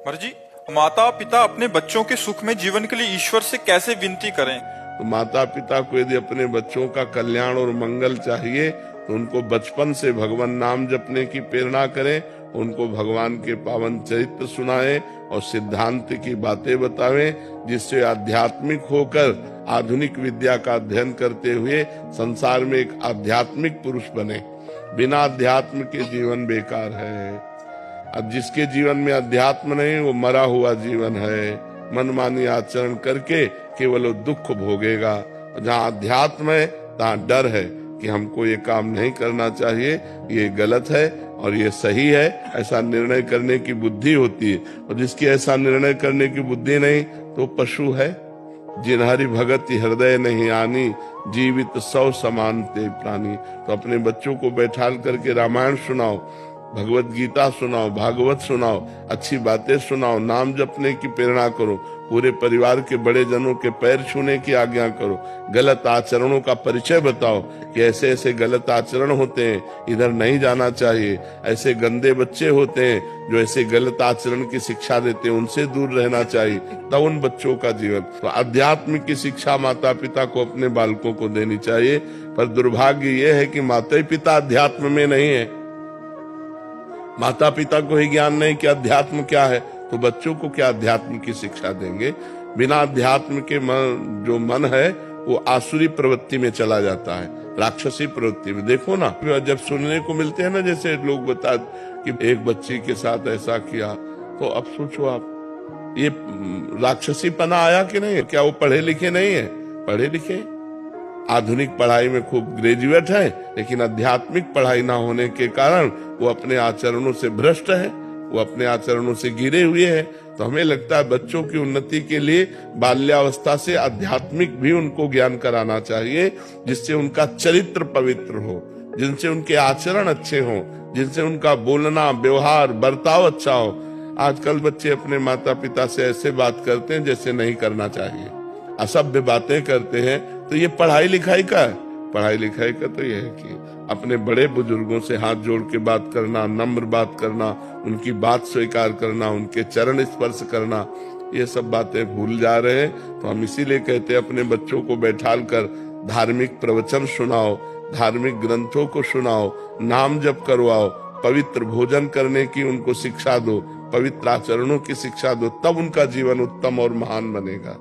जी, माता पिता अपने बच्चों के सुख में जीवन के लिए ईश्वर से कैसे विनती करें? तो माता पिता को यदि अपने बच्चों का कल्याण और मंगल चाहिए तो उनको बचपन से भगवान नाम जपने की प्रेरणा करें, उनको भगवान के पावन चरित्र सुनाएं और सिद्धांत की बातें बतावें, जिससे आध्यात्मिक होकर आधुनिक विद्या का अध्ययन करते हुए संसार में एक आध्यात्मिक पुरुष बने। बिना अध्यात्म के जीवन बेकार है। अब जिसके जीवन में अध्यात्म नहीं, वो मरा हुआ जीवन है। मनमानी आचरण करके केवल वो दुख भोगेगा। जहाँ अध्यात्म है तहाँ डर है कि हमको ये काम नहीं करना चाहिए, ये गलत है और ये सही है, ऐसा निर्णय करने की बुद्धि होती है। और जिसकी ऐसा निर्णय करने की बुद्धि नहीं तो पशु है। जिन हरि भगत हृदय नहीं आनी, जीवित सौ समान ते प्राणी। तो अपने बच्चों को बैठाल करके रामायण सुनाओ, भगवत गीता सुनाओ, भागवत सुनाओ, अच्छी बातें सुनाओ, नाम जपने की प्रेरणा करो, पूरे परिवार के बड़े जनों के पैर छूने की आज्ञा करो, गलत आचरणों का परिचय बताओ कि ऐसे ऐसे गलत आचरण होते हैं, इधर नहीं जाना चाहिए, ऐसे गंदे बच्चे होते हैं जो ऐसे गलत आचरण की शिक्षा देते हैं, उनसे दूर रहना चाहिए। तब उन बच्चों का जीवन। तो अध्यात्म की शिक्षा माता पिता को अपने बालकों को देनी चाहिए। पर दुर्भाग्य यह है कि माता पिता अध्यात्म में नहीं है। माता पिता को ही ज्ञान नहीं कि अध्यात्म क्या है, तो बच्चों को क्या अध्यात्म की शिक्षा देंगे? बिना अध्यात्म के जो मन है वो आसुरी प्रवृत्ति में चला जाता है, राक्षसी प्रवृत्ति में। देखो ना, जब सुनने को मिलते हैं ना, जैसे लोग बता कि एक बच्ची के साथ ऐसा किया, तो अब सोचो आप, ये राक्षसी पना आया कि नहीं? क्या वो पढ़े लिखे नहीं है? पढ़े लिखे, आधुनिक पढ़ाई में खूब ग्रेजुएट है, लेकिन आध्यात्मिक पढ़ाई ना होने के कारण वो अपने आचरणों से भ्रष्ट है, वो अपने आचरणों से गिरे हुए हैं। तो हमें लगता है बच्चों की उन्नति के लिए बाल्यावस्था से आध्यात्मिक भी उनको ज्ञान कराना चाहिए, जिससे उनका चरित्र पवित्र हो, जिनसे उनके आचरण अच्छे हों, जिनसे उनका बोलना, व्यवहार, बर्ताव अच्छा हो। आजकल बच्चे अपने माता पिता से ऐसे बात करते हैं जैसे नहीं करना चाहिए, असभ्य बातें करते हैं। तो ये पढ़ाई लिखाई का है? पढ़ाई लिखाई का तो ये है कि अपने बड़े बुजुर्गों से हाथ जोड़ के बात करना, नम्र बात करना, उनकी बात स्वीकार करना, उनके चरण स्पर्श करना, ये सब बातें भूल जा रहे हैं। तो हम इसीलिए कहते हैं अपने बच्चों को बैठाल कर धार्मिक प्रवचन सुनाओ, धार्मिक ग्रंथों को सुनाओ, नाम जप करवाओ, पवित्र भोजन करने की उनको शिक्षा दो, पवित्र आचरणों की शिक्षा दो, तब उनका जीवन उत्तम और महान बनेगा।